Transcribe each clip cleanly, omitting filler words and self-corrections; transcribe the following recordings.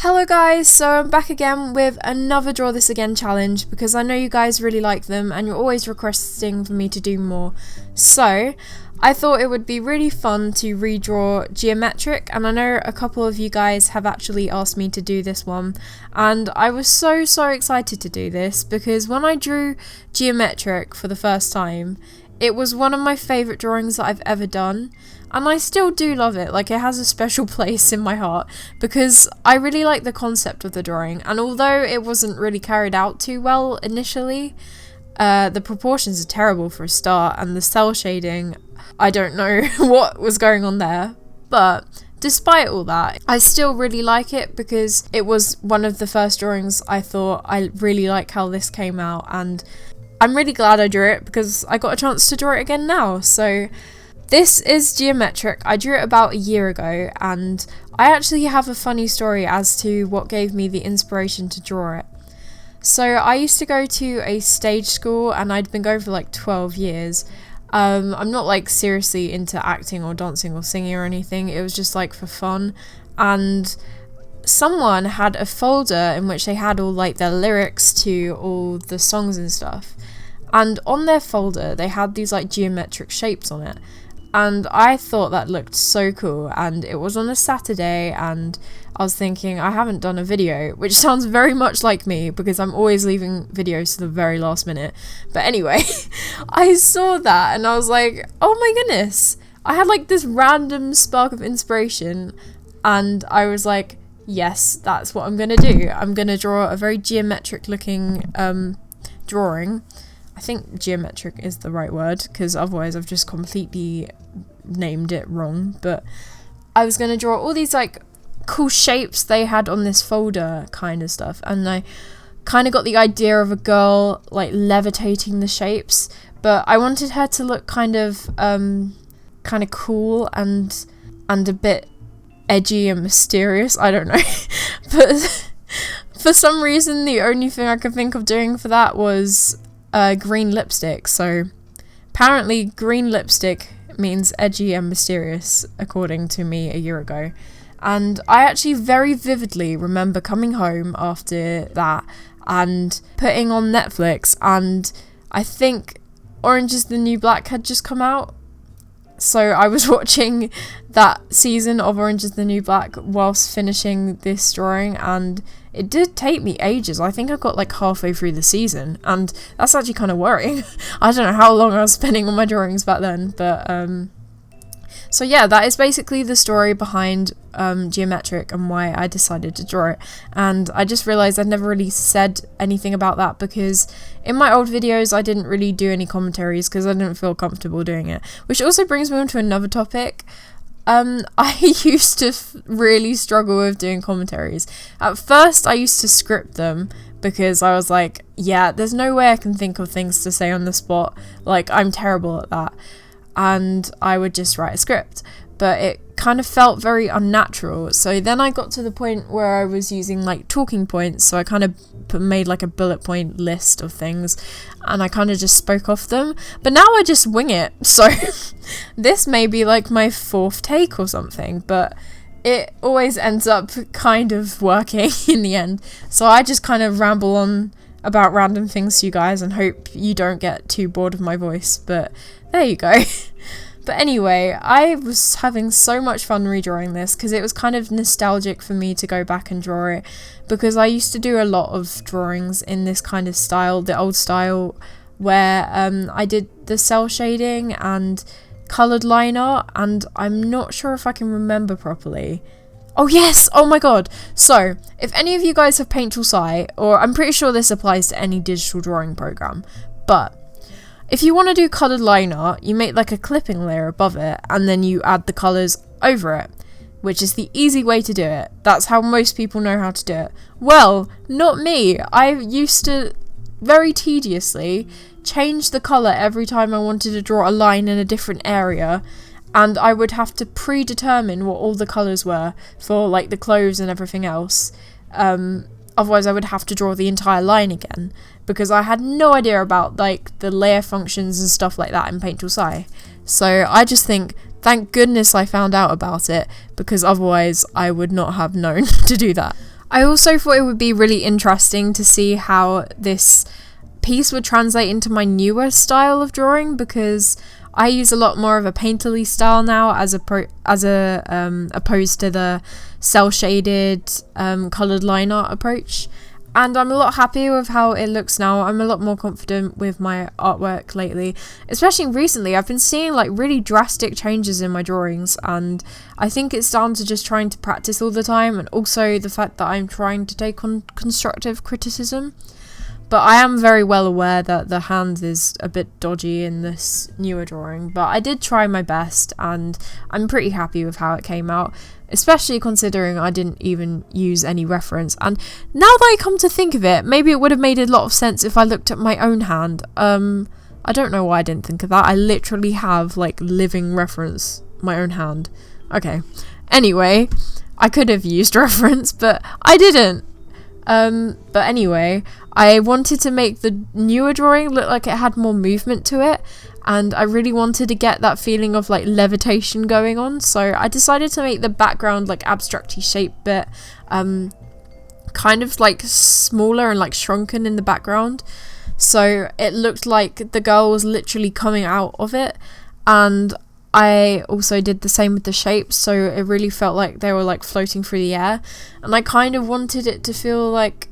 Hello guys, so I'm back again with another Draw This Again challenge because I know you guys really like them and you're always requesting for me to do more. So I thought it would be really fun to redraw Geometric, and I know a couple of you guys have actually asked me to do this one, and I was so excited to do this because when I drew Geometric for the first time, it was one of my favourite drawings that I've ever done, and I still do love it. Like, it has a special place in my heart because I really like the concept of the drawing, and although it wasn't really carried out too well initially, the proportions are terrible for a start, and the cell shading, I don't know what was going on there, but despite all that, I still really like it because it was one of the first drawings I thought I really like how this came out, and I'm really glad I drew it because I got a chance to draw it again now. So this is Geometric. I drew it about a year ago, and I actually have a funny story as to what gave me the inspiration to draw it. So I used to go to a stage school, and I'd been going for like 12 years. I'm not like seriously into acting or dancing or singing or anything, it was just like for fun, and someone had a folder in which they had all like their lyrics to all the songs and stuff, and on their folder they had these like geometric shapes on it, and I thought that looked so cool, and it was on a Saturday, and I was thinking, I haven't done a video, which sounds very much like me because I'm always leaving videos to the very last minute. But anyway, I saw that and I was like, oh my goodness. I had like this random spark of inspiration, and I was like, yes, that's what I'm gonna do. I'm gonna draw a very geometric looking drawing. I think geometric is the right word because otherwise I've just completely named it wrong. But I was gonna draw all these like cool shapes they had on this folder kind of stuff, and I kind of got the idea of a girl like levitating the shapes, but I wanted her to look kind of cool and a bit edgy and mysterious. I don't know. But for some reason the only thing I could think of doing for that was green lipstick. So apparently green lipstick means edgy and mysterious according to me a year ago. And I actually very vividly remember coming home after that and putting on Netflix, and I think Orange is the New Black had just come out. So I was watching that season of Orange is the New Black whilst finishing this drawing, and it did take me ages. I think I got like halfway through the season, and that's actually kind of worrying. I don't know how long I was spending on my drawings back then, but so yeah, that is basically the story behind Geometric and why I decided to draw it. And I just realised I'd never really said anything about that because in my old videos I didn't really do any commentaries because I didn't feel comfortable doing it. Which also brings me on to another topic. I used to really struggle with doing commentaries. At first I used to script them because I was like, yeah, there's no way I can think of things to say on the spot. Like, I'm terrible at that. And I would just write a script, but it kind of felt very unnatural. So then I got to the point where I was using like talking points, so I kind of made like a bullet point list of things and I kind of just spoke off them, but now I just wing it. So this may be like my fourth take or something, but it always ends up kind of working in the end. So I just kind of ramble on about random things to you guys and hope you don't get too bored of my voice, but there you go. But anyway, I was having so much fun redrawing this because it was kind of nostalgic for me to go back and draw it, because I used to do a lot of drawings in this kind of style, the old style, where I did the cell shading and coloured line art, and I'm not sure if I can remember properly. Oh yes! Oh my god! So, if any of you guys have Paint Tool Sci, or I'm pretty sure this applies to any digital drawing program, but if you want to do coloured line art, you make like a clipping layer above it, and then you add the colours over it, which is the easy way to do it. That's how most people know how to do it. Well, not me. I used to very tediously change the colour every time I wanted to draw a line in a different area, and I would have to predetermine what all the colours were for like the clothes and everything else. Otherwise I would have to draw the entire line again, because I had no idea about like the layer functions and stuff like that in Paint Tool Sci. So I just think, thank goodness I found out about it, because otherwise I would not have known to do that. I also thought it would be really interesting to see how this piece would translate into my newer style of drawing, because I use a lot more of a painterly style now as opposed to the cell shaded coloured line art approach. And I'm a lot happier with how it looks now. I'm a lot more confident with my artwork lately. Especially recently, I've been seeing like really drastic changes in my drawings, and I think it's down to just trying to practice all the time, and also the fact that I'm trying to take on constructive criticism. But I am very well aware that the hand is a bit dodgy in this newer drawing, but I did try my best, and I'm pretty happy with how it came out, especially considering I didn't even use any reference. And now that I come to think of it, maybe it would have made a lot of sense if I looked at my own hand. I don't know why I didn't think of that. I literally have like living reference my own hand. Okay, anyway, I could have used reference, but I didn't. But anyway, I wanted to make the newer drawing look like it had more movement to it, and I really wanted to get that feeling of like levitation going on, so I decided to make the background like abstractly shaped bit kind of like smaller and like shrunken in the background, so it looked like the girl was literally coming out of it. And I also did the same with the shapes, so it really felt like they were like floating through the air, and I kind of wanted it to feel like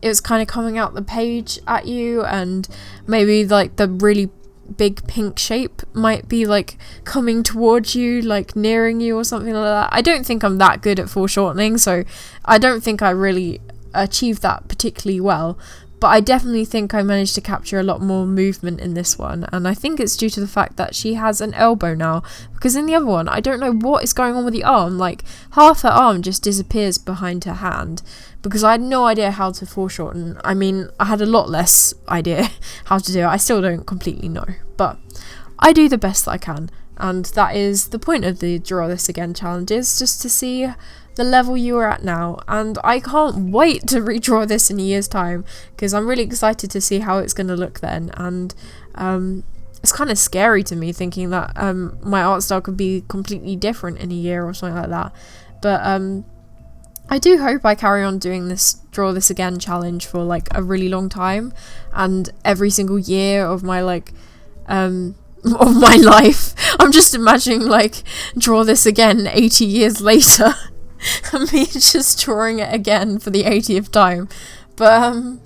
it was kind of coming out the page at you, and maybe like the really big pink shape might be like coming towards you, like nearing you or something like that. I don't think I'm that good at foreshortening, so I don't think I really achieved that particularly well. But I definitely think I managed to capture a lot more movement in this one, and I think it's due to the fact that she has an elbow now, because in the other one, I don't know what is going on with the arm, like half her arm just disappears behind her hand, because I had no idea how to foreshorten. I mean, I had a lot less idea how to do it. I still don't completely know, but I do the best that I can, and that is the point of the Draw This Again challenge, is just to see the level you are at now. And I can't wait to redraw this in a year's time, because I'm really excited to see how it's going to look then. And it's kind of scary to me thinking that my art style could be completely different in a year or something like that. But I do hope I carry on doing this Draw This Again challenge for like a really long time, and every single year of my like of my life. I'm just imagining like Draw This Again 80 years later. And me just drawing it again for the 80th time. But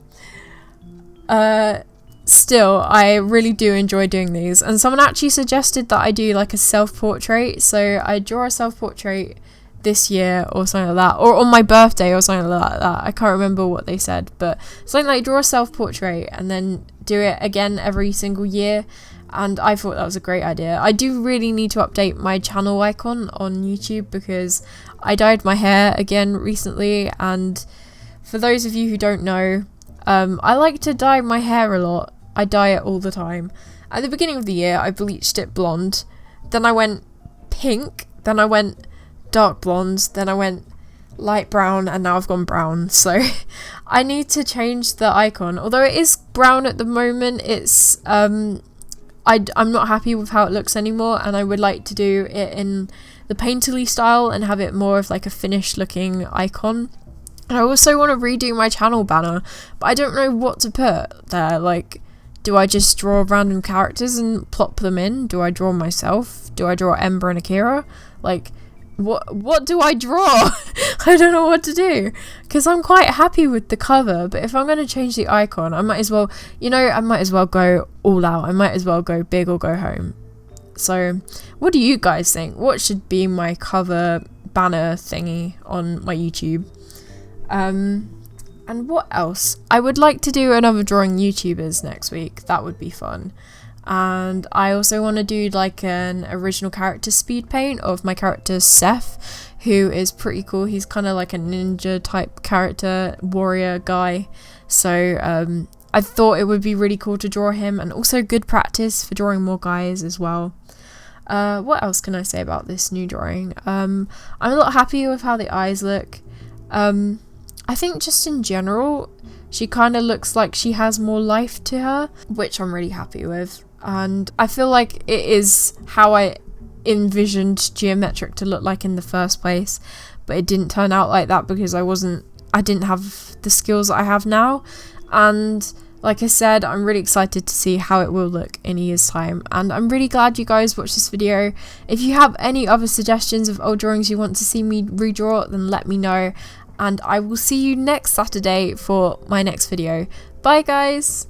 still, I really do enjoy doing these. And someone actually suggested that I do like a self-portrait, so I draw a self-portrait this year or something like that, or on my birthday or something like that. I can't remember what they said, but something like draw a self-portrait and then do it again every single year. And I thought that was a great idea. I do really need to update my channel icon on YouTube, because I dyed my hair again recently, and for those of you who don't know, I like to dye my hair a lot. I dye it all the time. At the beginning of the year, I bleached it blonde, then I went pink, then I went dark blonde, then I went light brown, and now I've gone brown. So I need to change the icon. Although it is brown at the moment, it's I'm not happy with how it looks anymore, and I would like to do it in the painterly style and have it more of like a finished looking icon. And I also want to redo my channel banner, but I don't know what to put there. Like, do I just draw random characters and plop them in? Do I draw myself? Do I draw Ember and Akira? Like, what do I draw? I don't know what to do, because I'm quite happy with the cover, but if I'm going to change the icon, I might as well, I might as well go all out. I might as well go big or go home. So what do you guys think? What should be my cover banner thingy on my YouTube? And what else? I would like to do another drawing YouTubers next week. That would be fun. And I also want to do like an original character speed paint of my character Seth, who is pretty cool. He's kind of like a ninja type character, warrior guy. So I thought it would be really cool to draw him, and also good practice for drawing more guys as well. What else can I say about this new drawing? I'm a lot happier with how the eyes look. I think just in general, she kind of looks like she has more life to her, which I'm really happy with. And I feel like it is how I envisioned Geometric to look like in the first place, but it didn't turn out like that because I wasn't I didn't have the skills that I have now. And like I said, I'm really excited to see how it will look in a year's time, and I'm really glad you guys watched this video. If you have any other suggestions of old drawings you want to see me redraw, then let me know, and I will see you next Saturday for my next video. Bye guys!